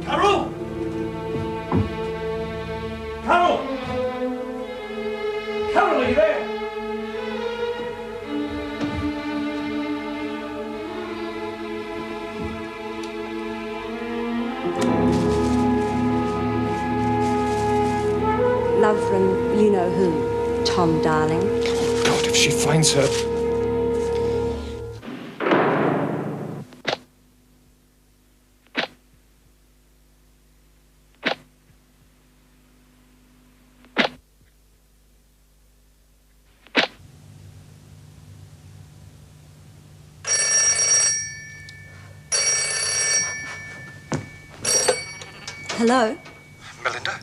Carol! Carol! Carol, are you there? Love from you-know-who, Tom, darling. Oh, God, if she finds her... Hello? Melinda?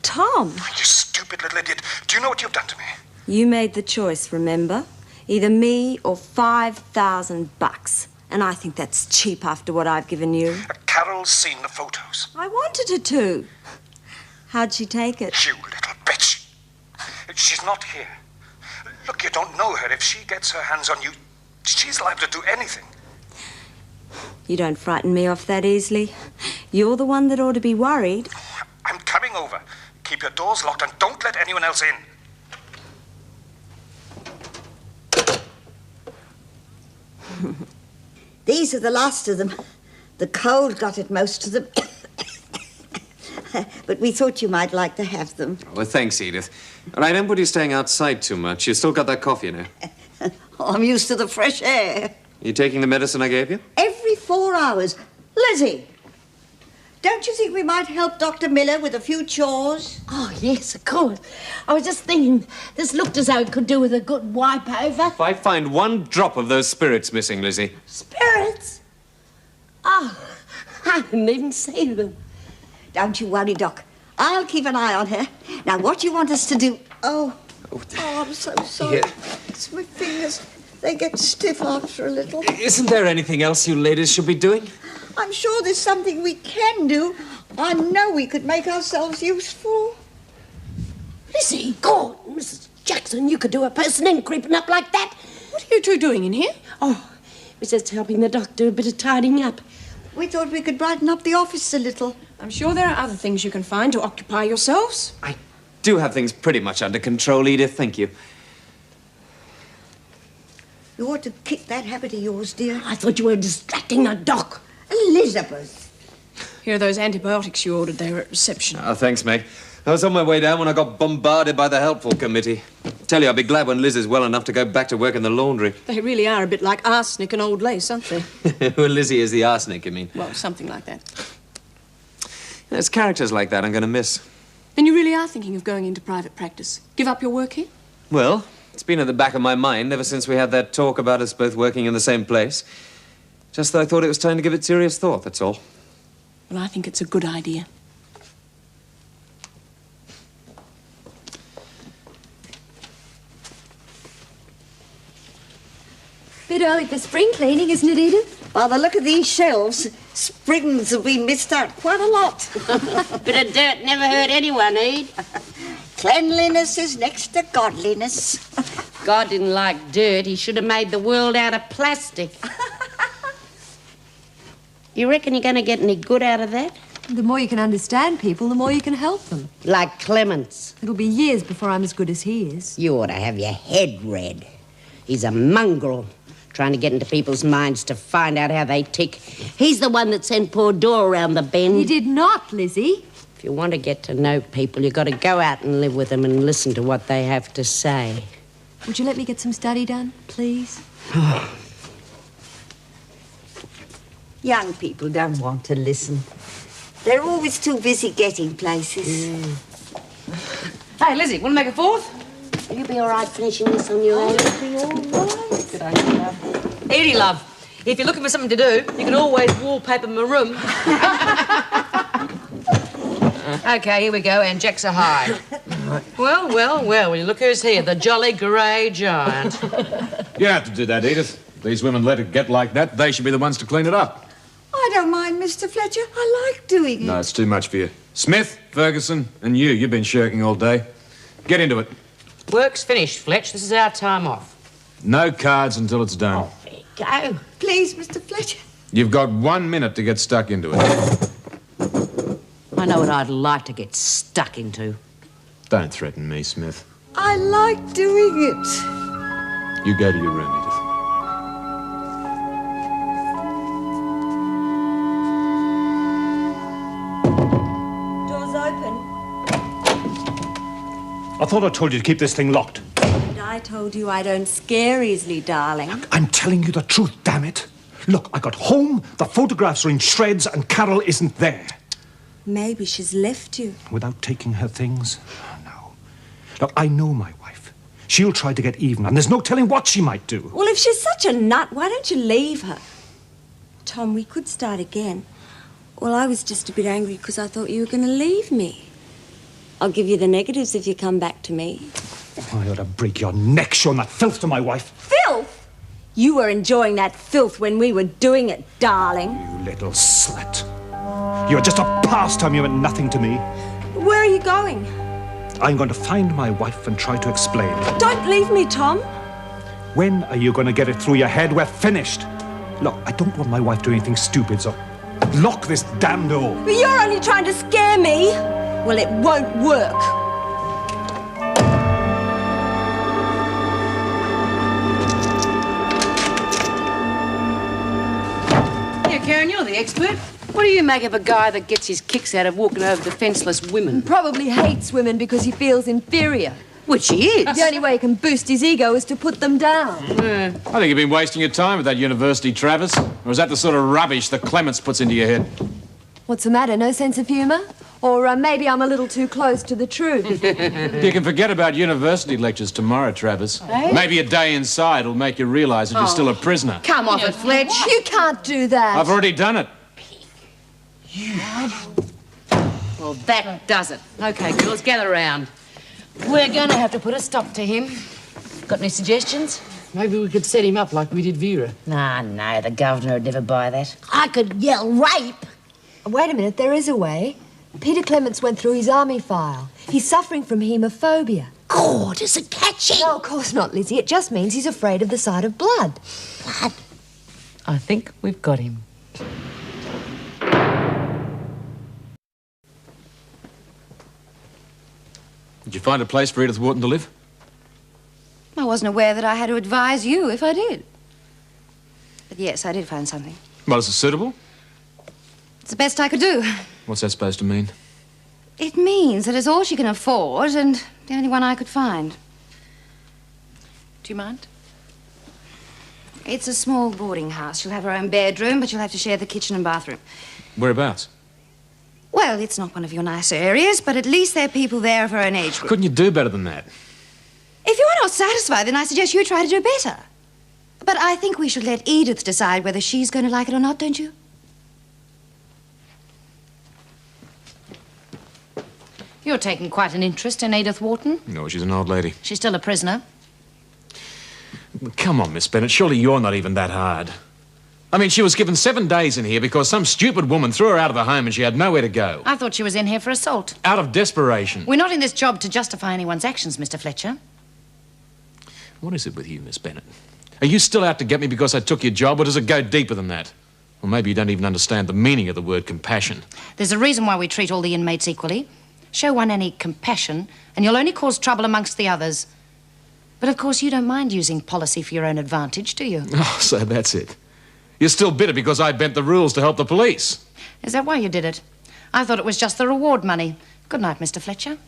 Tom! You stupid little idiot. Do you know what you've done to me? You made the choice, remember? Either me or $5,000. And I think that's cheap after what I've given you. Carol's seen the photos. I wanted her to. How'd she take it? You little bitch. She's not here. Look, you don't know her. If she gets her hands on you, she's liable to do anything. You don't frighten me off that easily. You're the one that ought to be worried. I'm coming over. Keep your doors locked and don't let anyone else in. These are the last of them. The cold got at most of them. But we thought you might like to have them. Well, thanks, Edith. And I don't put you staying outside too much. You still got that cough, you know. Oh, I'm used to the fresh air. You taking the medicine I gave you? Every 4 hours. Lizzie, don't you think we might help Dr. Miller with a few chores? Oh, yes, of course. I was just thinking, this looked as though it could do with a good wipe over. If I find one drop of those spirits missing, Lizzie. Spirits? Oh, I didn't even see them. Don't you worry, Doc. I'll keep an eye on her. Now, what do you want us to do? Oh, I'm so sorry. Yeah. It's my fingers. They get stiff after a little. Isn't there anything else you ladies should be doing? I'm sure there's something we can do. I know we could make ourselves useful. Lizzie, God, Mrs. Jackson, you could do a person in creeping up like that. What are you two doing in here? Oh, we're just helping the doctor a bit of tidying up. We thought we could brighten up the office a little. I'm sure there are other things you can find to occupy yourselves. I do have things pretty much under control, Edith, thank you. You ought to kick that habit of yours, dear. I thought you were distracting the doc. Elizabeth. Here are those antibiotics you ordered there at reception. Oh, thanks, Meg. I was on my way down when I got bombarded by the helpful committee. Tell you, I'll be glad when Liz is well enough to go back to work in the laundry. They really are a bit like arsenic and old lace, aren't they? Well, Lizzie is the arsenic, you mean? Well, something like that. There's characters like that I'm going to miss. And you really are thinking of going into private practice? Give up your work here? Well, it's been at the back of my mind ever since we had that talk about us both working in the same place. Just that I thought it was time to give it serious thought, that's all. Well, I think it's a good idea. Bit early for spring cleaning, isn't it, Edith? By the look of these shelves, springs have been missed out quite a lot. Bit of dirt never hurt anyone, Ed. Cleanliness is next to godliness. God didn't like dirt. He should have made the world out of plastic. You reckon you're going to get any good out of that? The more you can understand people, the more you can help them. Like Clements. It'll be years before I'm as good as he is. You ought to have your head read. He's a mongrel, trying to get into people's minds to find out how they tick. He's the one that sent poor Dora around the bend. He did not, Lizzie. If you want to get to know people, you've got to go out and live with them and listen to what they have to say. Would you let me get some study done, please? Young people don't want to listen. They're always too busy getting places. Hey, Lizzie, want to make a fourth? Will you be all right finishing this on your own? Good idea, love. Edie, love, if you're looking for something to do, you can always wallpaper my room. OK, here we go, and Jack's a high. Well, will you look who's here, the jolly grey giant. You don't have to do that, Edith. These women let it get like that. They should be the ones to clean it up. I don't mind, Mr. Fletcher. I like doing it. No, it's too much for you. Smith, Ferguson, and you've been shirking all day. Get into it. Work's finished, Fletch. This is our time off. No cards until it's done. Oh, there you go. Please, Mr. Fletcher. You've got 1 minute to get stuck into it. I know what I'd like to get stuck into. Don't threaten me, Smith. I like doing it. You go to your room, Edith. Door's open. I thought I told you to keep this thing locked. And I told you I don't scare easily, darling. I'm telling you the truth, damn it. Look, I got home, the photographs are in shreds, and Carol isn't there. Maybe she's left you. Without taking her things? No. Look, I know my wife. She'll try to get even, and there's no telling what she might do. Well, if she's such a nut, why don't you leave her? Tom, we could start again. Well, I was just a bit angry because I thought you were going to leave me. I'll give you the negatives if you come back to me. I ought to break your neck showing that filth to my wife. Filth? You were enjoying that filth when we were doing it, darling. You little slut. You're just a pastime. You meant nothing to me. Where are you going? I'm going to find my wife and try to explain. Don't leave me, Tom. When are you going to get it through your head? We're finished. Look, I don't want my wife doing anything stupid, so lock this damn door. But you're only trying to scare me. Well, it won't work. Yeah, Karen, you're the expert. What do you make of a guy that gets his kicks out of walking over defenceless women? Probably hates women because he feels inferior. Which he is. The only way he can boost his ego is to put them down. I think you've been wasting your time with that university, Travis. Or is that the sort of rubbish that Clements puts into your head? What's the matter? No sense of humour? Or maybe I'm a little too close to the truth. You can forget about university lectures tomorrow, Travis. Maybe a day inside will make you realise that you're still a prisoner. Come off it, Fletch. You can't do that. I've already done it. Well, that does it. OK, girls, gather round. We're going to have to put a stop to him. Got any suggestions? Maybe we could set him up like we did Vera. Ah, no, the governor would never buy that. I could yell rape. Wait a minute, there is a way. Peter Clements went through his army file. He's suffering from haemophobia. God, does it catch him? No, of course not, Lizzie. It just means he's afraid of the sight of blood. Blood? I think we've got him. Did you find a place for Edith Wharton to live? I wasn't aware that I had to advise you if I did. But yes, I did find something. Well, is it suitable? It's the best I could do. What's that supposed to mean? It means that it's all she can afford and the only one I could find. Do you mind? It's a small boarding house. She'll have her own bedroom, but she'll have to share the kitchen and bathroom. Whereabouts? Well, it's not one of your nicer areas, but at least there are people there of her own age group. Couldn't you do better than that? If you're not satisfied, then I suggest you try to do better. But I think we should let Edith decide whether she's going to like it or not, don't you? You're taking quite an interest in Edith Wharton. No, she's an old lady. She's still a prisoner. Come on, Miss Bennett, surely you're not even that hard. I mean, she was given 7 days in here because some stupid woman threw her out of the home and she had nowhere to go. I thought she was in here for assault. Out of desperation. We're not in this job to justify anyone's actions, Mr. Fletcher. What is it with you, Miss Bennett? Are you still out to get me because I took your job, or does it go deeper than that? Well, maybe you don't even understand the meaning of the word compassion. There's a reason why we treat all the inmates equally. Show one any compassion, and you'll only cause trouble amongst the others. But, of course, you don't mind using policy for your own advantage, do you? Oh, so that's it. You're still bitter because I bent the rules to help the police. Is that why you did it? I thought it was just the reward money. Good night, Mr. Fletcher.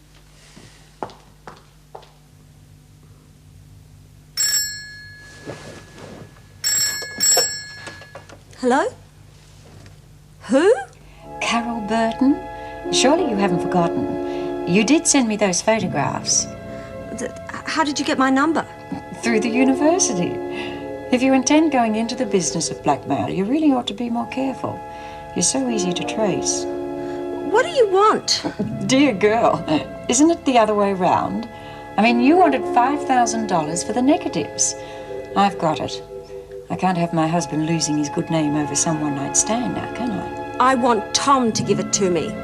Hello? Who? Carol Burton? Surely you haven't forgotten. You did send me those photographs. How did you get my number? Through the university. If you intend going into the business of blackmail, you really ought to be more careful. You're so easy to trace. What do you want? Dear girl, isn't it the other way round? I mean, you wanted $5,000 for the negatives. I've got it. I can't have my husband losing his good name over some one-night stand now, can I? I want Tom to give it to me.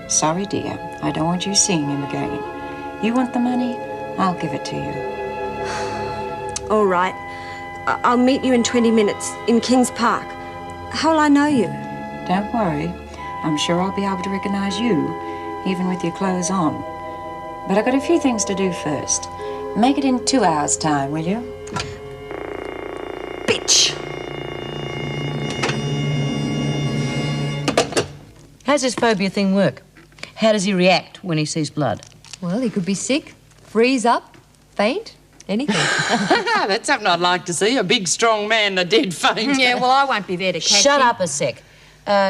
Sorry, dear. I don't want you seeing him again. You want the money? I'll give it to you. All right. I'll meet you in 20 minutes in Kings Park. How'll I know you? Don't worry. I'm sure I'll be able to recognize you, even with your clothes on. But I've got a few things to do first. Make it in 2 hours' time, will you? Bitch! How's this phobia thing work? How does he react when he sees blood? Well, he could be sick, freeze up, faint, anything. That's something I'd like to see. A big, strong man, a dead faint. Yeah, well, I won't be there to catch Shut him. up a sec.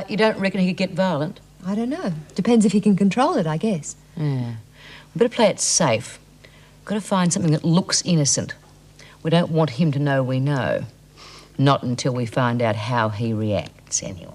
You don't reckon he could get violent? I don't know. Depends if he can control it, I guess. Yeah. We better play it safe. Got to find something that looks innocent. We don't want him to know we know. Not until we find out how he reacts, anyway.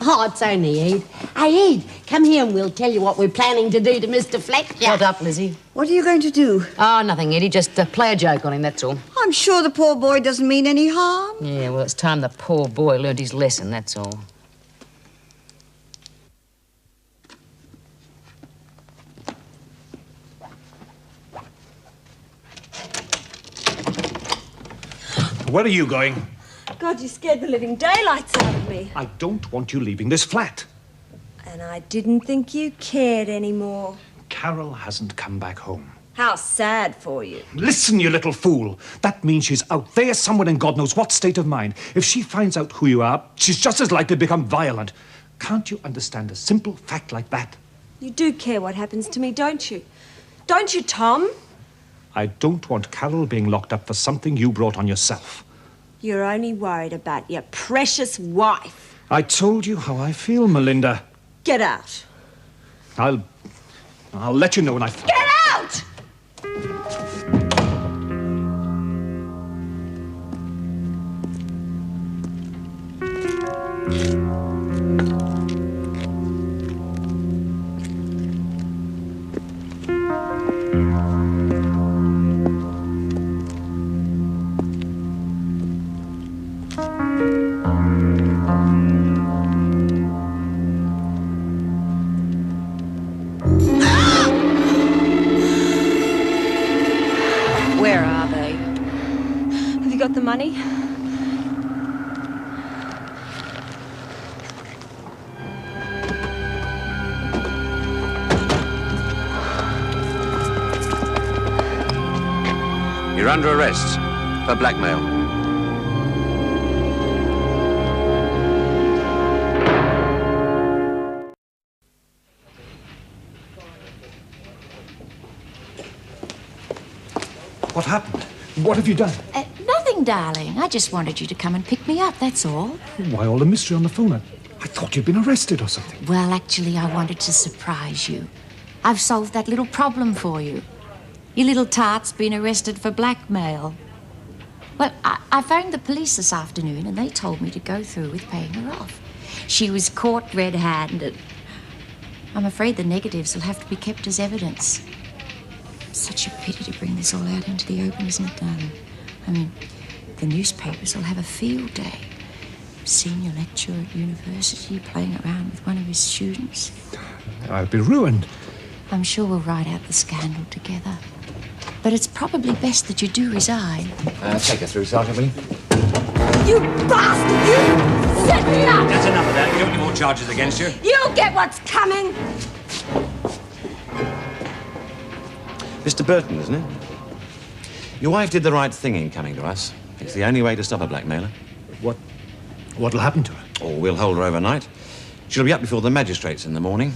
Oh, it's only Ed. Hey, Ed, come here and we'll tell you what we're planning to do to Mr. Fletcher. Shut up, Lizzie. What are you going to do? Oh, nothing, Eddie. Just play a joke on him, that's all. I'm sure the poor boy doesn't mean any harm. Yeah, well, it's time the poor boy learned his lesson, that's all. Where are you going? God, you scared the living daylights out of me. I don't want you leaving this flat. And I didn't think you cared anymore. Carol hasn't come back home. How sad for you. Listen, you little fool. That means she's out there somewhere in God knows what state of mind. If she finds out who you are, she's just as likely to become violent. Can't you understand a simple fact like that? You do care what happens to me, don't you? Don't you, Tom? I don't want Carol being locked up for something you brought on yourself. You're only worried about your precious wife. I told you how I feel, Melinda. Get out. I'll let you know when I... Get out! Where are they? Have you got the money? You're under arrest for blackmail. What happened? What have you done? Nothing, darling. I just wanted you to come and pick me up, that's all. Why all the mystery on the phone? I thought you'd been arrested or something. Well, actually, I wanted to surprise you. I've solved that little problem for you. Your little tart's been arrested for blackmail. Well, I phoned the police this afternoon and they told me to go through with paying her off. She was caught red-handed. I'm afraid the negatives will have to be kept as evidence. Such a pity to bring this all out into the open, isn't it, darling? I mean, the newspapers will have a field day. Senior lecturer at university playing around with one of his students. I'll be ruined. I'm sure we'll ride out the scandal together. But it's probably best that you do resign. Take her through, Sergeant, will you? You bastard! You set me up! That's enough of that. You don't want any more charges against you. You'll get what's coming! Mr. Burton, isn't it? Your wife did the right thing in coming to us. It's the only way to stop a blackmailer. What'll happen to her? Oh, we'll hold her overnight. She'll be up before the magistrates in the morning.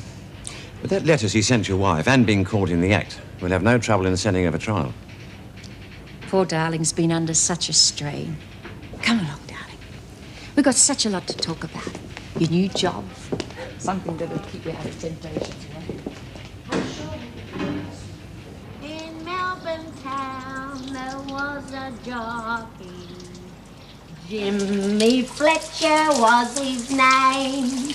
With that letter she sent your wife and being caught in the act, we'll have no trouble in sending her for trial. Poor darling's been under such a strain. Come along, darling. We've got such a lot to talk about. Your new job. Something that'll keep you out of temptation. In Melbourne town there was a jockey. Jimmy Fletcher was his name.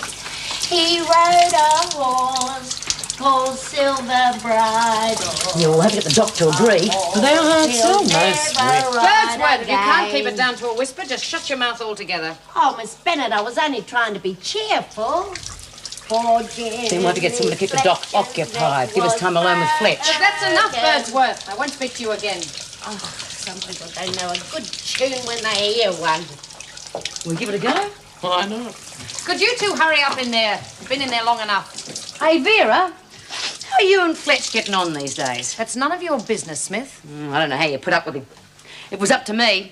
He rode a horse called Silver Bridle. You'll have to get the doc to agree. They are hard sell, most. Wordsworth, if you can't keep it down to a whisper, just shut your mouth altogether. Oh, Miss Bennett, I was only trying to be cheerful. Poor Jimmy. Then we'll have to get someone to keep the doc occupied. Give us time alone with Fletch. That's enough, Wordsworth. I won't speak to you again. Oh, some people don't know a good tune when they hear one. We'll give it a go. Why not? Could you two hurry up in there? You've been in there long enough. Hey, Vera, how are you and Fletch getting on these days? That's none of your business, Smith. I don't know how you put up with him. If it was up to me,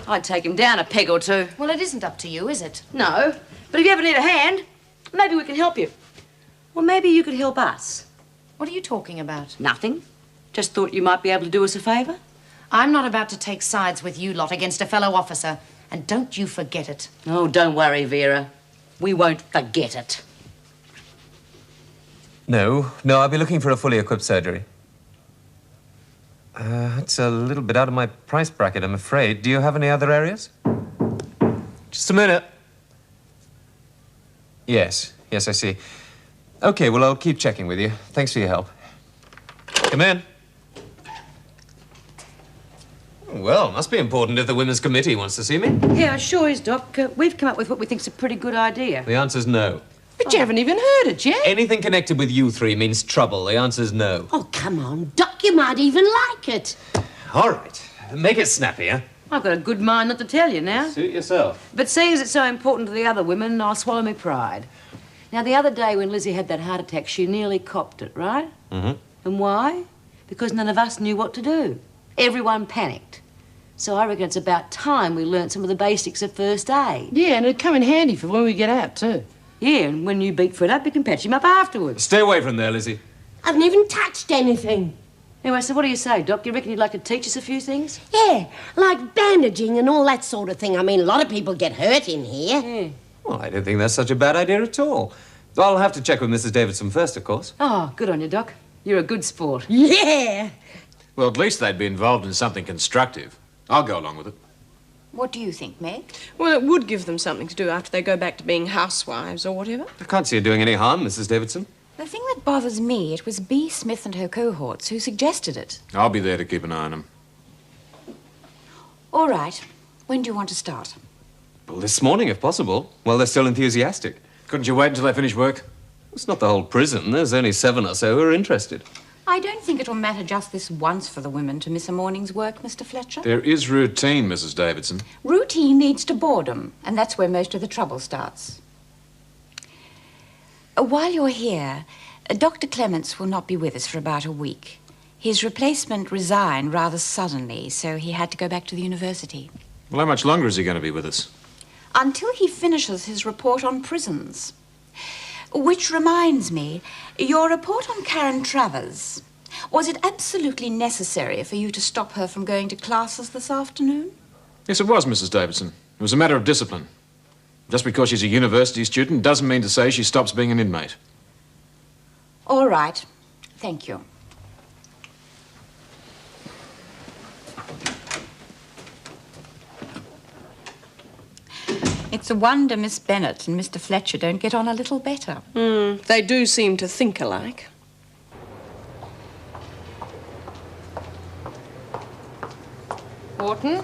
I'd take him down a peg or two. Well, it isn't up to you, is it? No, but if you ever need a hand, maybe we can help you. Or maybe you could help us. What are you talking about? Nothing. Just thought you might be able to do us a favour. I'm not about to take sides with you lot against a fellow officer. And don't you forget it. Oh, don't worry, Vera. We won't forget it. No, I'll be looking for a fully equipped surgery. It's a little bit out of my price bracket, I'm afraid. Do you have any other areas? Just a minute. Yes, I see. Okay, well, I'll keep checking with you. Thanks for your help. Come in. Well, must be important if the Women's Committee wants to see me. Yeah, it sure is, Doc. We've come up with what we think's a pretty good idea. The answer's no. But you haven't even heard it yet. Anything connected with you three means trouble. The answer's no. Oh, come on, Doc. You might even like it. All right. Make it snappy, huh? I've got a good mind not to tell you now. Suit yourself. But seeing as it's so important to the other women, I'll swallow my pride. Now, the other day when Lizzie had that heart attack, she nearly copped it, right? Mm-hmm. And why? Because none of us knew what to do. Everyone panicked. So I reckon it's about time we learnt some of the basics of first aid. Yeah, and it'd come in handy for when we get out, too. Yeah, and when you beat Fred up, you can patch him up afterwards. Stay away from there, Lizzie. I haven't even touched anything. Anyway, so what do you say, Doc? You reckon you'd like to teach us a few things? Yeah, like bandaging and all that sort of thing. I mean, a lot of people get hurt in here. Yeah. Well, I don't think that's such a bad idea at all. I'll have to check with Mrs. Davidson first, of course. Oh, good on you, Doc. You're a good sport. Yeah. Well, at least they'd be involved in something constructive. I'll go along with it. What do you think, Meg? Well, it would give them something to do after they go back to being housewives or whatever. I can't see it doing any harm, Mrs. Davidson. The thing that bothers me, it was B. Smith and her cohorts who suggested it. I'll be there to keep an eye on them. All right. When do you want to start? Well, this morning, if possible. Well, they're still enthusiastic. Couldn't you wait until they finish work? It's not the whole prison. There's only 7 or so who are interested. I don't think it'll matter just this once for the women to miss a morning's work, Mr. Fletcher. There is routine, Mrs. Davidson. Routine leads to boredom, and that's where most of the trouble starts. While you're here, Dr. Clements will not be with us for about a week. His replacement resigned rather suddenly, so he had to go back to the university. Well, how much longer is he going to be with us? Until he finishes his report on prisons. Which reminds me, your report on Karen Travers. Was it absolutely necessary for you to stop her from going to classes this afternoon? Yes, it was, Mrs. Davidson. It was a matter of discipline. Just because she's a university student doesn't mean to say she stops being an inmate. All right. Thank you. It's a wonder Miss Bennet and Mr. Fletcher don't get on a little better. They do seem to think alike. Wharton?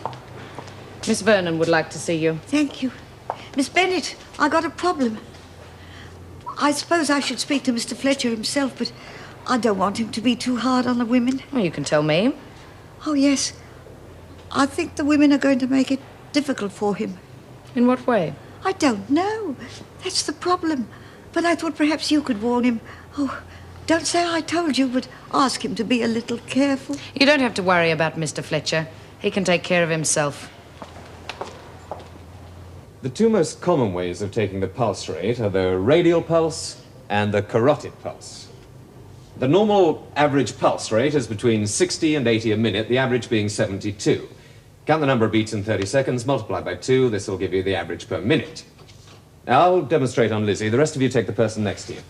Miss Vernon would like to see you. Thank you. Miss Bennet, I got a problem. I suppose I should speak to Mr. Fletcher himself, but I don't want him to be too hard on the women. Well, you can tell me. Oh, yes. I think the women are going to make it difficult for him. In what way? I don't know. That's the problem. But I thought perhaps you could warn him. Oh, don't say I told you, but ask him to be a little careful. You don't have to worry about Mr. Fletcher. He can take care of himself. The 2 most common ways of taking the pulse rate are the radial pulse and the carotid pulse. The normal average pulse rate is between 60 and 80 a minute, the average being 72. Count the number of beats in 30 seconds, multiply by 2, this will give you the average per minute. Now, I'll demonstrate on Lizzie. The rest of you take the person next to you.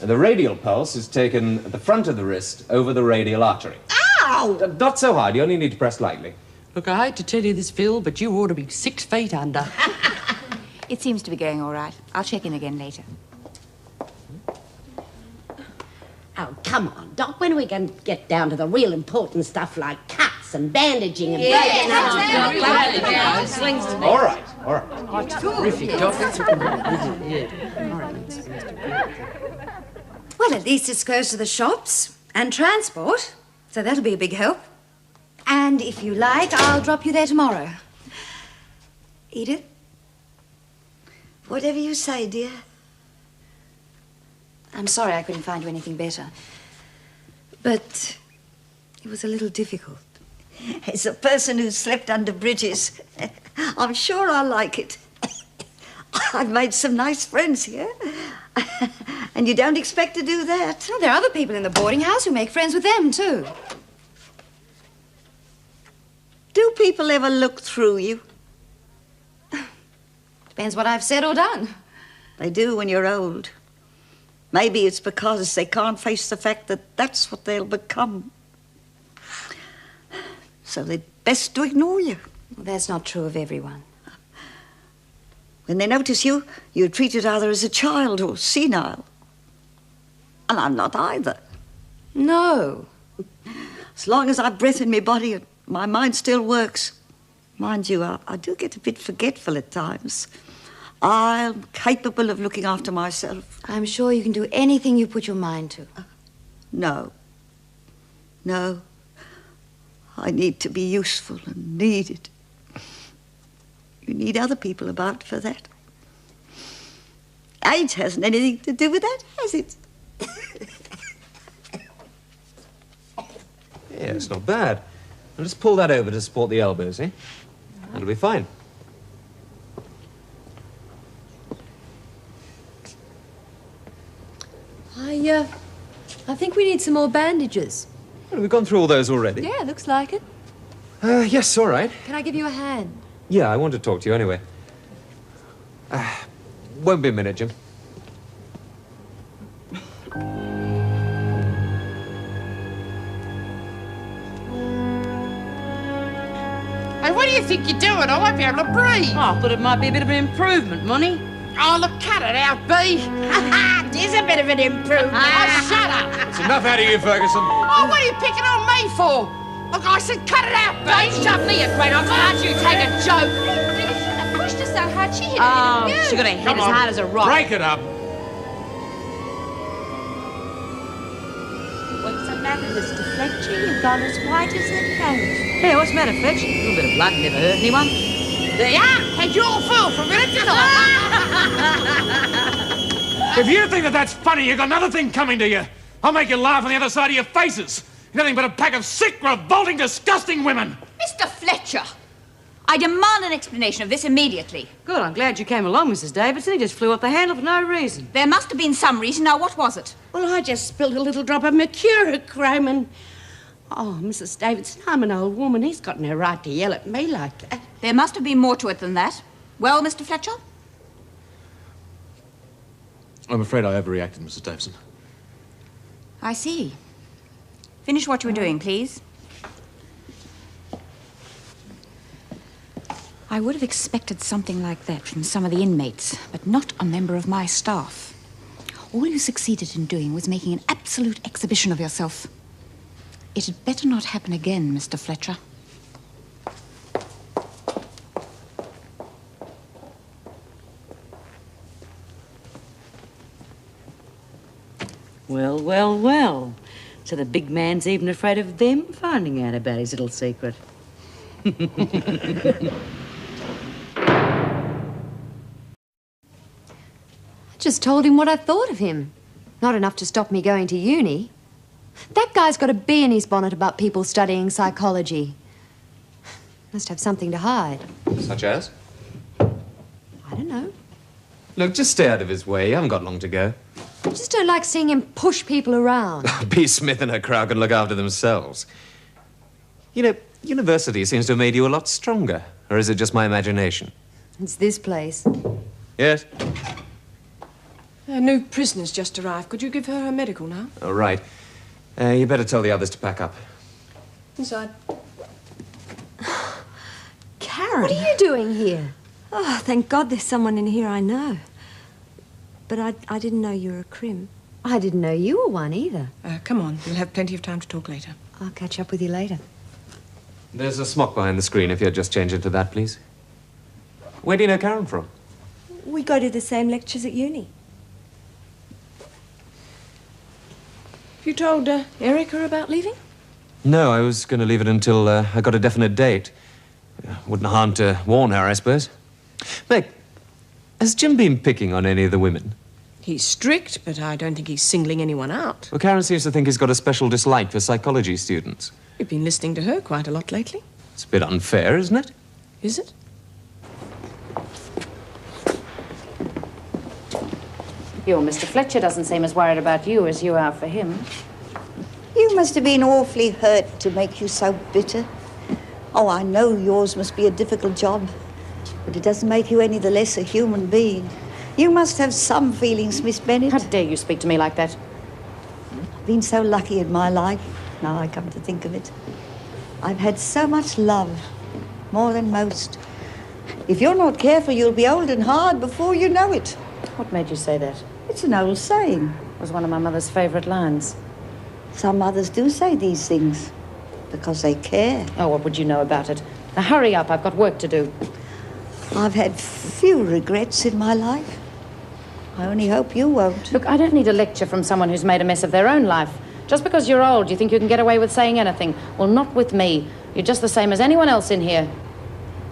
And the radial pulse is taken at the front of the wrist over the radial artery. Ow! Not so hard, you only need to press lightly. Look, I hate to tell you this, Phil, but you ought to be 6 feet under. It seems to be going all right. I'll check in again later. Oh, come on, Doc. When are we going to get down to the real important stuff like cuts and bandaging and breaking arms? All right. Oh, terrific, Doc. Well, at least it's close to the shops and transport, so that'll be a big help. And if you like, I'll drop you there tomorrow. Edith, Whatever you say, dear. I'm sorry I couldn't find you anything better. But it was a little difficult. As a person who's slept under bridges, I'm sure I like it. I've made some nice friends here. And you don't expect to do that. Well, there are other people in the boarding house who make friends with them, too. Do people ever look through you? Depends what I've said or done. They do when you're old. Maybe it's because they can't face the fact that that's what they'll become. So they're best to ignore you. Well, that's not true of everyone. When they notice you, you're treated either as a child or senile. And I'm not either. No. As long as I've breath in my body and my mind still works. Mind you, I do get a bit forgetful at times. I'm capable of looking after myself. I'm sure you can do anything you put your mind to. No. No. I need to be useful and needed. You need other people about for that. Age hasn't anything to do with that, has it? Yeah, it's not bad. I'll just pull that over to support the elbows, eh? That'll be fine. I think we need some more bandages. Well, we've gone through all those already. Yeah, looks like it. Yes, all right. Can I give you a hand? Yeah, I want to talk to you anyway. Won't be a minute, Jim. Hey, what do you think you're doing? I won't be able to breathe. Oh, but it might be a bit of an improvement, Money. Oh, look, cut it out, B. It is a bit of an improvement. Oh, shut up. It's enough out of you, Ferguson. Oh, what are you picking on me for? Look, I said cut it out, B. Don't shove me a great on. Can't you take a joke? You shouldn't have pushed her so hard. She hit Oh, her. she got her head as hard as a rock. Break it up. What's the matter, Mr. Fletcher? You've gone as white as a ghost. Yeah, what's the matter, Fletch? A little bit of blood never hurt anyone. There you are. Had you all fooled for a minute, didn't I? If you think that that's funny, you've got another thing coming to you. I'll make you laugh on the other side of your faces. You're nothing but a pack of sick, revolting, disgusting women. Mr. Fletcher, I demand an explanation of this immediately. Good, I'm glad you came along, Mrs. Davidson. He just flew off the handle for no reason. There must have been some reason. Now, what was it? Well, I just spilled a little drop of mercurochrome and... Oh, Mrs. Davidson, I'm an old woman. He's got no right to yell at me like that. There must have been more to it than that. Well, Mr. Fletcher? I'm afraid I overreacted, Mrs. Davidson. I see. Finish what you were doing, please. I would have expected something like that from some of the inmates, but not a member of my staff. All you succeeded in doing was making an absolute exhibition of yourself. It had better not happen again, Mr. Fletcher. Well, well, well. So the big man's even afraid of them finding out about his little secret. I just told him what I thought of him. Not enough to stop me going to uni. That guy's got a bee in his bonnet about people studying psychology. Must have something to hide. Such as? I don't know. Look, just stay out of his way. You haven't got long to go. I just don't like seeing him push people around. B. Smith and her crowd can look after themselves. You know, university seems to have made you a lot stronger. Or is it just my imagination? It's this place. Yes? A new prisoner's just arrived. Could you give her her medical now? All right. You better tell the others to pack up. Inside. Karen. What are you doing here? Oh, thank God there's someone in here I know. But I didn't know you were a crim. I didn't know you were one either. Come on. We'll have plenty of time to talk later. I'll catch up with you later. There's a smock behind the screen if you'd just change into that, please. Where do you know Karen from? We go to the same lectures at uni. Have you told Erica about leaving? No, I was going to leave it until I got a definite date. Wouldn't harm to warn her, I suppose. Meg, Has Jim been picking on any of the women? He's strict, but I don't think he's singling anyone out. Well, Karen seems to think he's got a special dislike for psychology students. We've been listening to her quite a lot lately. It's a bit unfair, isn't it? Is it? Your Mr. Fletcher doesn't seem as worried about you as you are for him. You must have been awfully hurt to make you so bitter. Oh, I know yours must be a difficult job, but it doesn't make you any the less a human being. You must have some feelings, Miss Bennett. How dare you speak to me like that? I've been so lucky in my life, now I come to think of it. I've had so much love, more than most. If you're not careful, you'll be old and hard before you know it. What made you say that? It's an old saying. It was one of my mother's favourite lines. Some mothers do say these things because they care. Oh, what would you know about it? Now hurry up, I've got work to do. I've had few regrets in my life. I only hope you won't. Look, I don't need a lecture from someone who's made a mess of their own life. Just because you're old, you think you can get away with saying anything. Well, not with me. You're just the same as anyone else in here.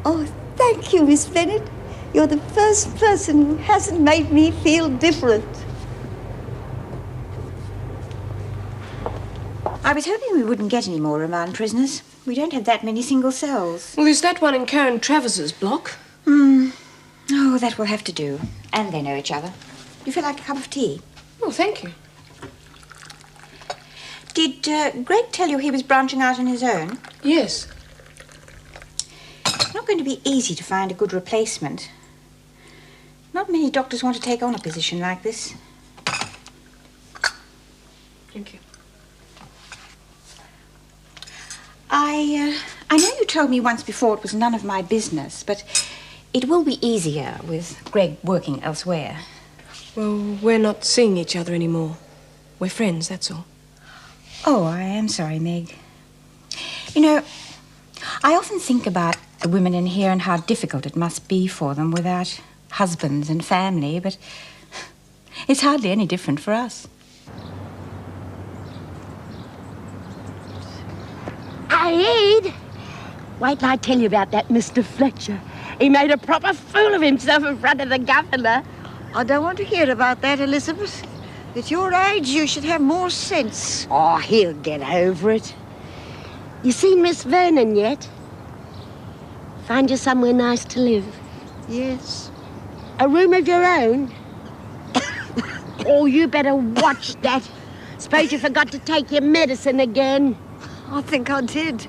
Oh, thank you, Miss Bennett. You're the first person who hasn't made me feel different. I was hoping we wouldn't get any more remand prisoners. We don't have that many single cells. Well, there's that one in Karen Travis's block. Oh, that will have to do. And they know each other. Do you feel like a cup of tea? Oh, thank you. Did Greg tell you he was branching out on his own? Yes. It's not going to be easy to find a good replacement. Not many doctors want to take on a position like this. Thank you. I know you told me once before it was none of my business, but it will be easier with Greg working elsewhere. Well, we're not seeing each other anymore. We're friends, that's all. Oh, I am sorry, Meg. You know, I often think about the women in here and how difficult it must be for them without husbands and family, but it's hardly any different for us. Aid! Wait till I tell you about that Mr. Fletcher. He made a proper fool of himself in front of the governor. I don't want to hear about that, Elizabeth. At your age, you should have more sense. Oh, he'll get over it. You seen Miss Vernon yet? Find you somewhere nice to live? Yes. A room of your own? Oh, you better watch that. Suppose you forgot to take your medicine again. I think I did.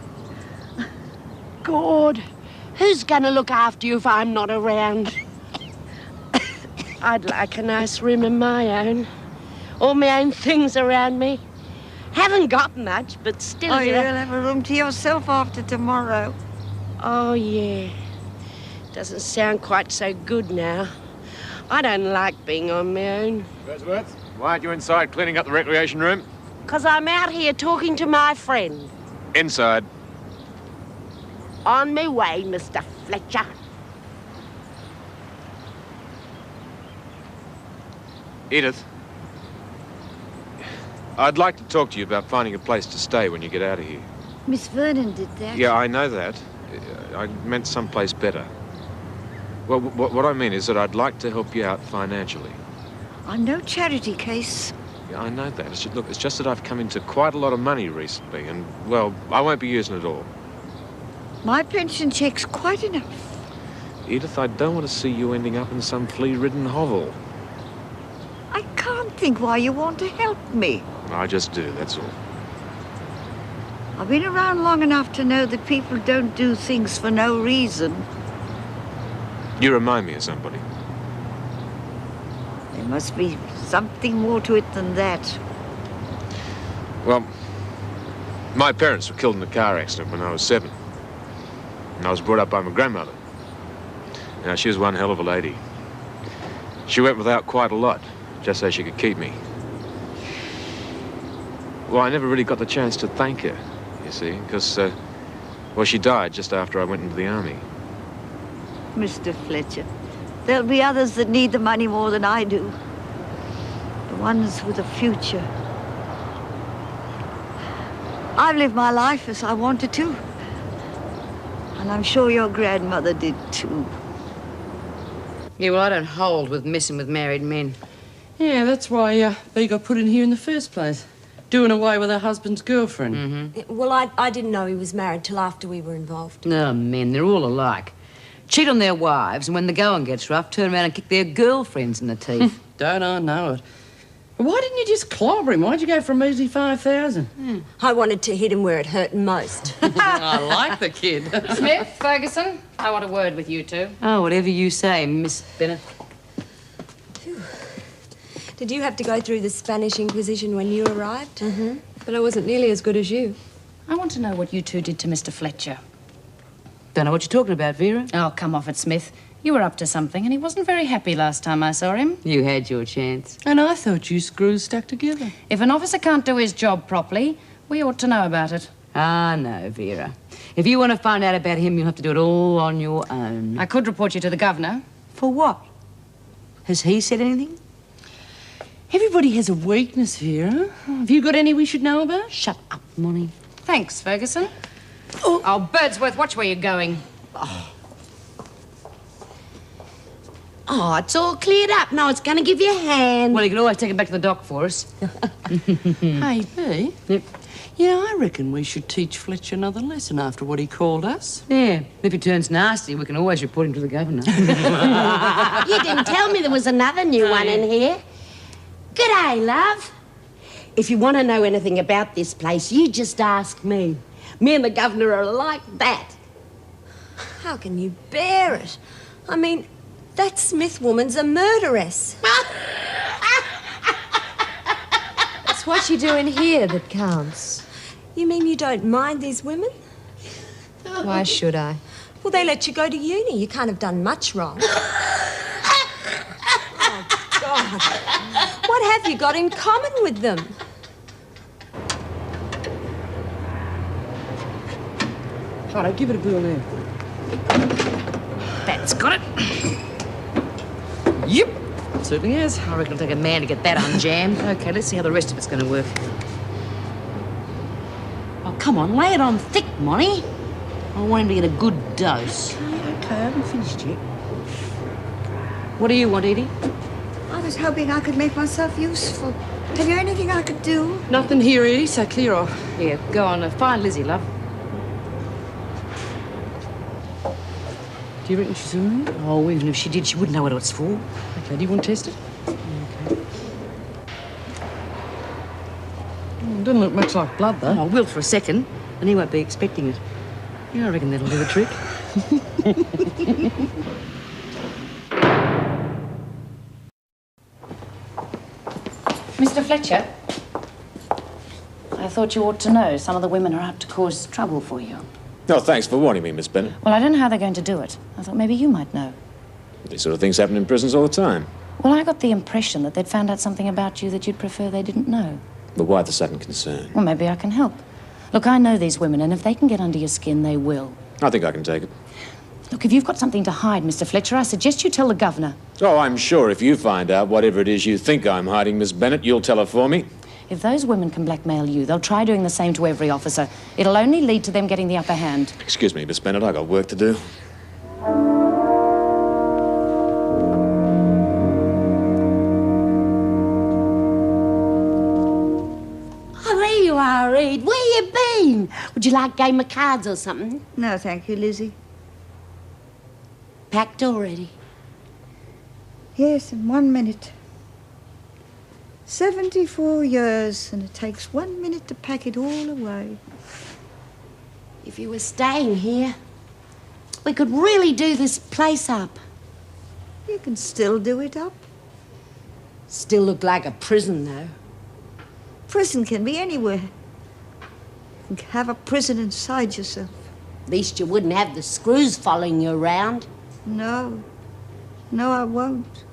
God, who's gonna look after you if I'm not around? I'd like a nice room of my own. All my own things around me. Haven't got much, but still... Oh, you'll have a room to yourself after tomorrow. Oh, yeah. Doesn't sound quite so good now. I don't like being on my own. Wordsworth, why aren't you inside cleaning up the recreation room? 'Cause I'm out here talking to my friend. Inside. On my way, Mr. Fletcher. Edith, I'd like to talk to you about finding a place to stay when you get out of here. Miss Vernon did that. Yeah, I know that. I meant someplace better. Well, what I mean is that I'd like to help you out financially. I'm no charity case. Yeah, I know that. Look, it's just that I've come into quite a lot of money recently, and, well, I won't be using it all. My pension check's quite enough. Edith, I don't want to see you ending up in some flea-ridden hovel. I can't think why you want to help me. I just do, that's all. I've been around long enough to know that people don't do things for no reason. You remind me of somebody. There must be something more to it than that. Well, my parents were killed in a car accident when I was 7. And I was brought up by my grandmother. Now, she was one hell of a lady. She went without quite a lot, just so she could keep me. Well, I never really got the chance to thank her, you see, because, well, she died just after I went into the army. Mr. Fletcher, there'll be others that need the money more than I do. The ones with a future. I've lived my life as I wanted to. And I'm sure your grandmother did too. Yeah, well, I don't hold with messing with married men. Yeah, that's why Bea got put in here in the first place. Doing away with her husband's girlfriend. Mm-hmm. Well, I didn't know he was married till after we were involved. No, men, they're all alike. Cheat on their wives, and when the going gets rough, turn around and kick their girlfriends in the teeth. Don't I know it. Why didn't you just clobber him? Why'd you go for a measly 5,000? I wanted to hit him where it hurt most. I like the kid. Smith, Ferguson, I want a word with you two. Oh, whatever you say, Miss Bennett. Did you have to go through the Spanish Inquisition when you arrived? Mm-hmm. But I wasn't nearly as good as you. I want to know what you two did to Mr. Fletcher. Don't know what you're talking about, Vera. Oh, come off it, Smith. You were up to something, and he wasn't very happy last time I saw him. You had your chance. And I thought you screws stuck together. If an officer can't do his job properly, we ought to know about it. Ah, no, Vera. If you want to find out about him, you'll have to do it all on your own. I could report you to the governor. For what? Has he said anything? Everybody has a weakness, Vera. Have you got any we should know about? Shut up, Molly. Thanks, Ferguson. Oh, Birdsworth, watch where you're going. Oh, it's all cleared up. No, it's going to give you a hand. Well, you can always take it back to the dock for us. Hey, Bea? Yep. Yeah, I reckon we should teach Fletcher another lesson after what he called us. Yeah, if he turns nasty, we can always report him to the governor. You didn't tell me there was another new one in here. G'day, love. If you want to know anything about this place, you just ask me. Me and the governor are like that. How can you bear it? I mean, that Smith woman's a murderess. It's what you do in here that counts. You mean you don't mind these women? Why should I? Well, they let you go to uni. You can't have done much wrong. Oh, God. What have you got in common with them? Righto, give it a bill now. That's got it. Yep, certainly has. I reckon it'll take a man to get that unjammed. Okay, let's see how the rest of it's going to work. Oh, come on, lay it on thick, Molly. I want him to get a good dose. Okay, I haven't finished yet. What do you want, Edie? I was hoping I could make myself useful. Have you anything I could do? Nothing here, Edie, so clear off. Yeah, go on. Find Lizzie, love. Do you reckon she's all right? Oh, even if she did, she wouldn't know what it's for. Okay, do you want to test it? Okay. Doesn't look much like blood, though. Oh, I will for a second, and he won't be expecting it. Yeah, I reckon that'll do the trick. Mr. Fletcher, I thought you ought to know some of the women are out to cause trouble for you. No, thanks for warning me, Miss Bennett. Well, I don't know how they're going to do it. I thought maybe you might know. These sort of things happen in prisons all the time. Well, I got the impression that they'd found out something about you that you'd prefer they didn't know. But why the sudden concern? Well, maybe I can help. Look, I know these women, and if they can get under your skin, they will. I think I can take it. Look, if you've got something to hide, Mr. Fletcher, I suggest you tell the governor. Oh, I'm sure if you find out whatever it is you think I'm hiding, Miss Bennett, you'll tell her for me. If those women can blackmail you, they'll try doing the same to every officer. It'll only lead to them getting the upper hand. Excuse me, Miss Bennett, I got work to do. Oh, there you are, Reed. Where you been? Would you like a game of cards or something? No, thank you, Lizzie. Packed already? Yes, in 1 minute. 74 years, and it takes 1 minute to pack it all away. If you were staying here, we could really do this place up. You can still do it up. Still look like a prison, though. Prison can be anywhere. You can have a prison inside yourself. At least you wouldn't have the screws following you around. No. No, I won't.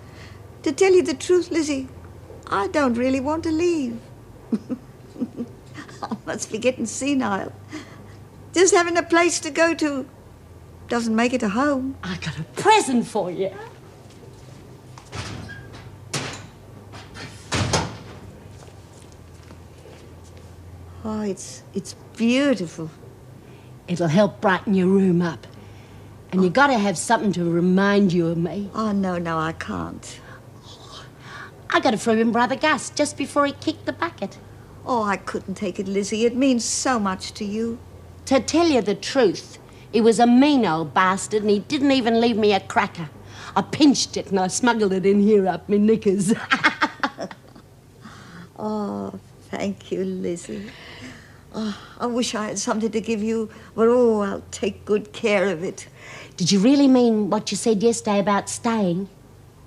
To tell you the truth, Lizzie, I don't really want to leave. I must be getting senile. Just having a place to go to doesn't make it a home. I got a present for you. Oh, it's beautiful. It'll help brighten your room up. And you got to have something to remind you of me. Oh, no, I can't. I got it from him, Brother Gus, just before he kicked the bucket. Oh, I couldn't take it, Lizzie. It means so much to you. To tell you the truth, he was a mean old bastard and he didn't even leave me a cracker. I pinched it and I smuggled it in here up my knickers. Oh, thank you, Lizzie. Oh, I wish I had something to give you, but oh, I'll take good care of it. Did you really mean what you said yesterday about staying?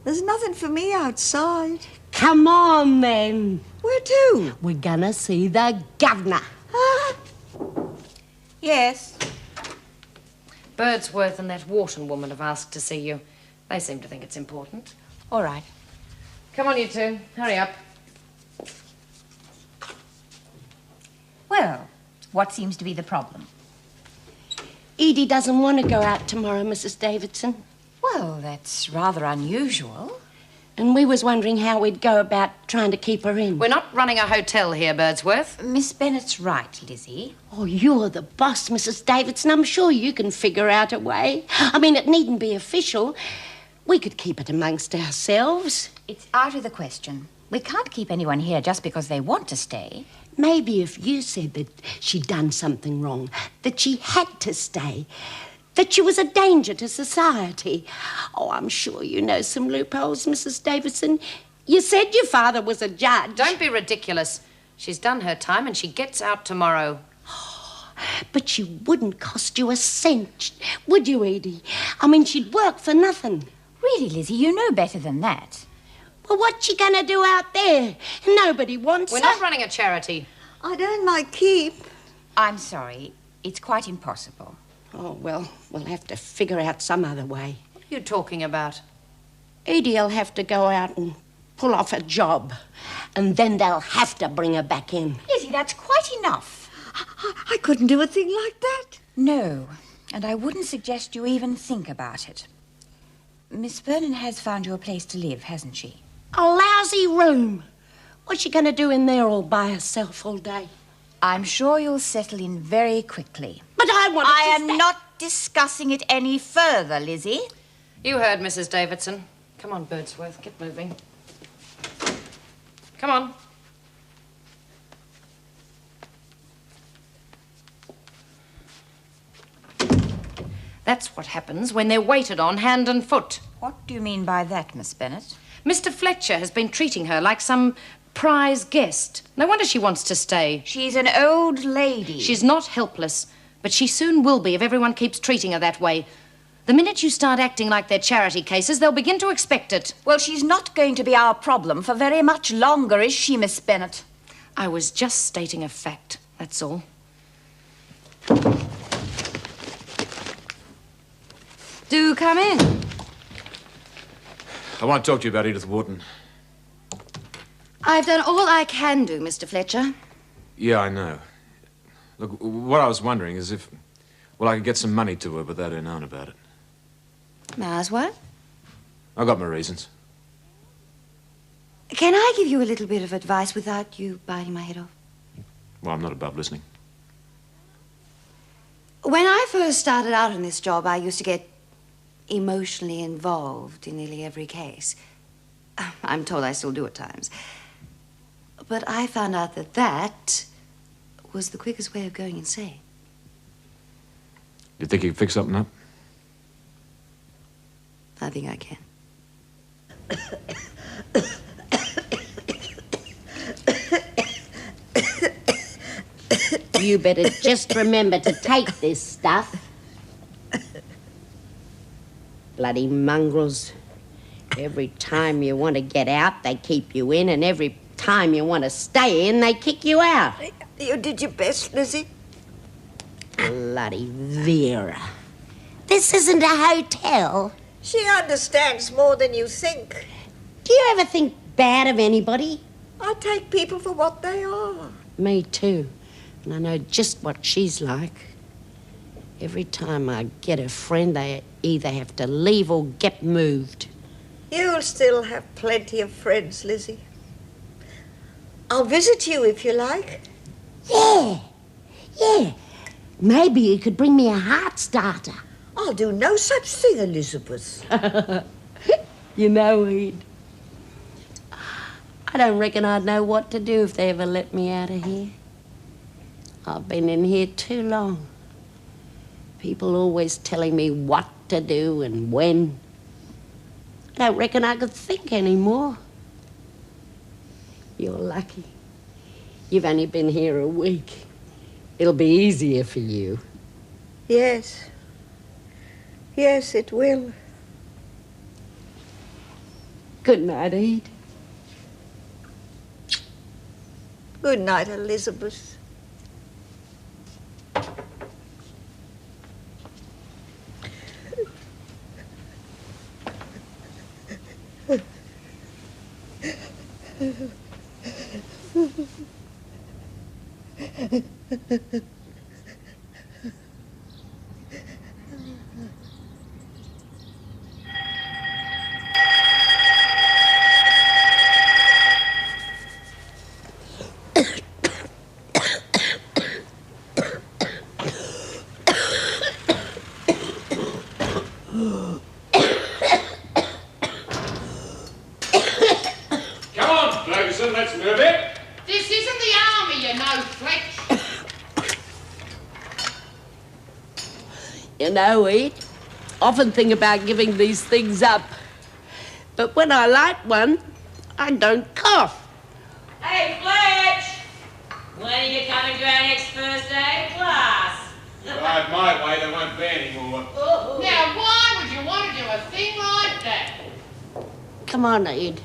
There's nothing for me outside. Come on, then. Where to? We're gonna see the governor. Yes. Birdsworth and that Wharton woman have asked to see you. They seem to think it's important. All right. Come on, you two. Hurry up. Well, what seems to be the problem? Edie doesn't want to go out tomorrow, Mrs. Davidson. Well, that's rather unusual. And we was wondering how we'd go about trying to keep her in. We're not running a hotel here, Birdsworth. Miss Bennett's right, Lizzie. Oh, you're the boss, Mrs. Davidson. I'm sure you can figure out a way. I mean, it needn't be official. We could keep it amongst ourselves. It's out of the question. We can't keep anyone here just because they want to stay. Maybe if you said that she'd done something wrong, that she had to stay, that she was a danger to society. Oh, I'm sure you know some loopholes, Mrs. Davidson. You said your father was a judge. Don't be ridiculous. She's done her time and she gets out tomorrow. But she wouldn't cost you a cent, would you, Edie? I mean, she'd work for nothing. Really, Lizzie, you know better than that. Well, what's she going to do out there? Nobody wants We're her. not running a charity. I'd earn my keep. I'm sorry. It's quite impossible. Oh, well, we'll have to figure out some other way. What are you talking about? Edie'll have to go out and pull off a job, and then they'll have to bring her back in. Lizzie, that's quite enough. I couldn't do a thing like that. No, and I wouldn't suggest you even think about it. Miss Vernon has found you a place to live, hasn't she? A lousy room. What's she going to do in there all by herself all day? I'm sure you'll settle in very quickly. But I am not discussing it any further, Lizzie. You heard, Mrs. Davidson. Come on, Birdsworth, get moving. Come on. That's what happens when they're waited on hand and foot. What do you mean by that, Miss Bennet? Mr. Fletcher has been treating her like some prize guest. No wonder she wants to stay. She's an old lady. She's not helpless, but she soon will be if everyone keeps treating her that way. The minute you start acting like they're charity cases, they'll begin to expect it. Well, she's not going to be our problem for very much longer, is she, Miss Bennet? I was just stating a fact, that's all. Do come in. I want to talk to you about Edith Wharton. I've done all I can do, Mr. Fletcher. Yeah, I know. Look, what I was wondering is if, well, I could get some money to her without her knowing about it. Mars, what? I've got my reasons. Can I give you a little bit of advice without you biting my head off? Well, I'm not above listening. When I first started out in this job, I used to get emotionally involved in nearly every case. I'm told I still do at times. But I found out that that was the quickest way of going insane. You think you can fix something up? I think I can. You better just remember to take this stuff. Bloody mongrels. Every time you want to get out, they keep you in, and every time you want to stay in, they kick you out. You did your best, Lizzie. Bloody Vera. This isn't a hotel. She understands more than you think. Do you ever think bad of anybody? I take people for what they are. Me too. And I know just what she's like. Every time I get a friend, they either have to leave or get moved. You'll still have plenty of friends, Lizzie. I'll visit you if you like. Yeah. Maybe you could bring me a heart starter. I'll do no such thing, Elizabeth. You know, I don't reckon I'd know what to do if they ever let me out of here. I've been in here too long. People always telling me what to do and when. I don't reckon I could think anymore. You're lucky. You've only been here a week. It'll be easier for you. Yes. Yes, it will. Good night, Ede. Good night, Elizabeth. Let's move it. This isn't the army, you know, Fletch. You know, Ed, often think about giving these things up. But when I like one, I don't cough. Hey, Fletch! When are you coming to our next first aid class? Ride my way, there won't be any more. Now, why would you want to do a thing like that? Come on, Ed.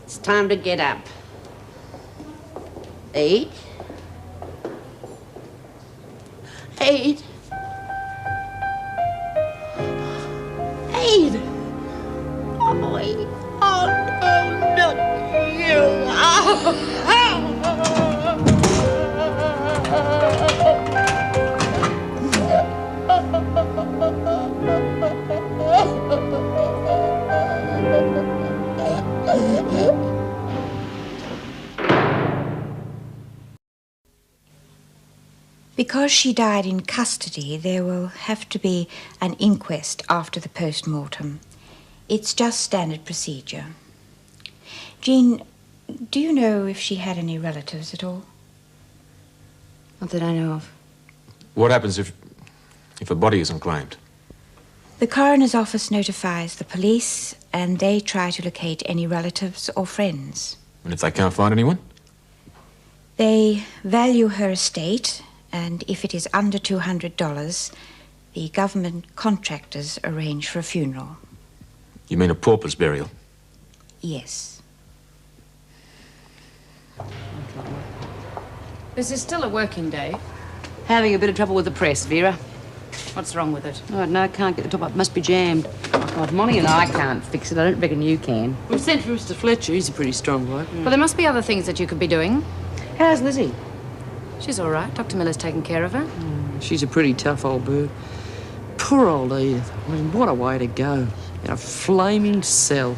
It's time to get up. Ed? Ed? Ed? Oh, Ed. Oh, no, not you. Because she died in custody, there will have to be an inquest after the post-mortem. It's just standard procedure. Jean, do you know if she had any relatives at all? Not that I know of. What happens if a body isn't claimed? The coroner's office notifies the police, and they try to locate any relatives or friends. And if they can't find anyone? They value her estate, and if it is under $200, the government contractors arrange for a funeral. You mean a pauper's burial? Yes. This is still a working day. Having a bit of trouble with the press, Vera. What's wrong with it? Oh, no, can't get the top up. Must be jammed. Oh, God, Molly and I can't fix it. I don't reckon you can. We've sent for Mr. Fletcher. He's a pretty strong bloke. Well, there must be other things that you could be doing. How's Lizzie? She's all right. Dr. Miller's taking care of her. She's a pretty tough old bird. Poor old Edith. I mean, what a way to go. In a flaming cell.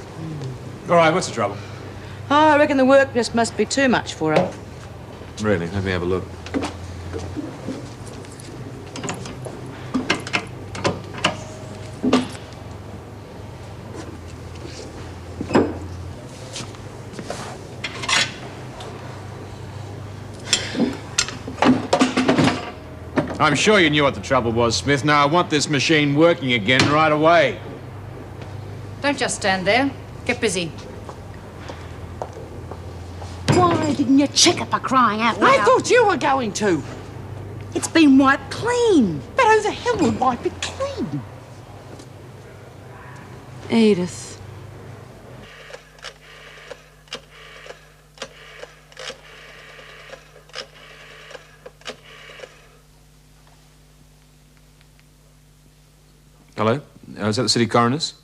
All right, what's the trouble? Oh, I reckon the work just must be too much for her. Really? Let me have a look. I'm sure you knew what the trouble was, Smith. Now, I want this machine working again right away. Don't just stand there. Get busy. Why didn't you check it for crying out loud? I thought you were going to. It's been wiped clean. But who the hell would wipe it clean? Edith. Hello? Is that the city coroner's?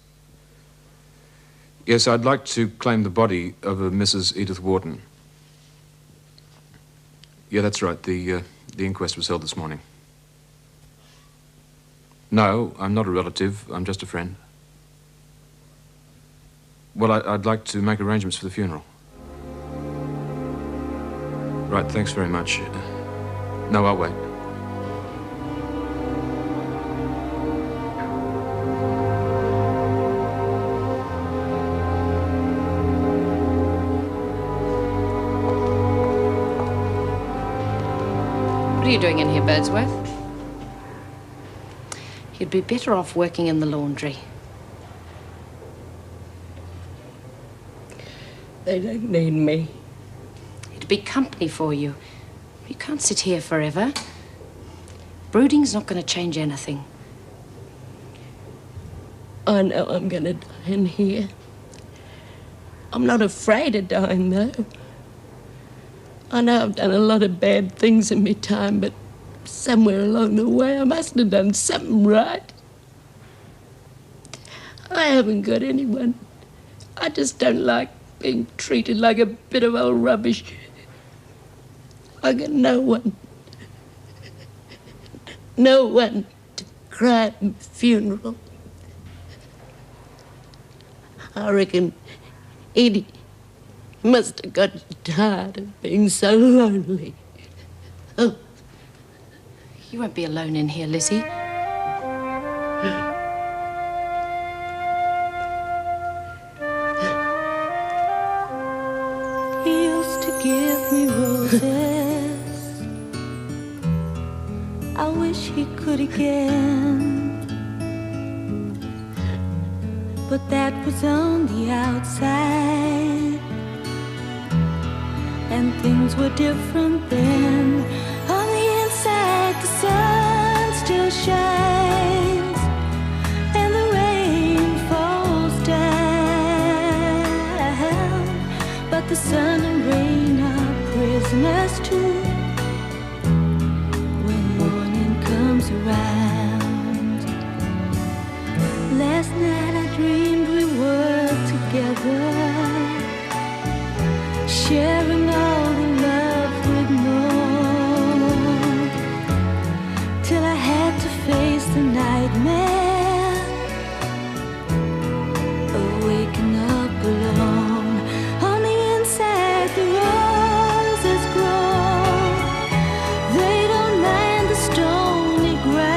Yes, I'd like to claim the body of a Mrs. Edith Wharton. Yeah, that's right. The inquest was held this morning. No, I'm not a relative. I'm just a friend. Well, I'd like to make arrangements for the funeral. Right, thanks very much. No, I'll wait. you doing in here, Birdsworth? You'd be better off working in the laundry. They don't need me. It'd be company for you. You can't sit here forever. Brooding's not going to change anything. I know I'm going to die in here. I'm not afraid of dying, though. I know I've done a lot of bad things in my time, but somewhere along the way I must have done something right. I haven't got anyone. I just don't like being treated like a bit of old rubbish. I got no one. No one to cry at my funeral. I reckon Edie must have got tired of being so lonely. Oh. You won't be alone in here, Lizzie. He used to give me roses. I wish he could again. But that was on the outside, and things were different then. On the inside, the sun still shines, and the rain falls down. But the sun and rain are prisoners too when morning comes around. Last night I dreamed we were together, sharing all the love we'd known, till I had to face the nightmare of waking up alone. On the inside the roses grow, they don't mind the stony ground,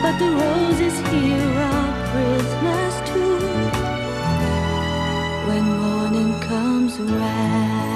but the roses here are prisoners too when morning comes around.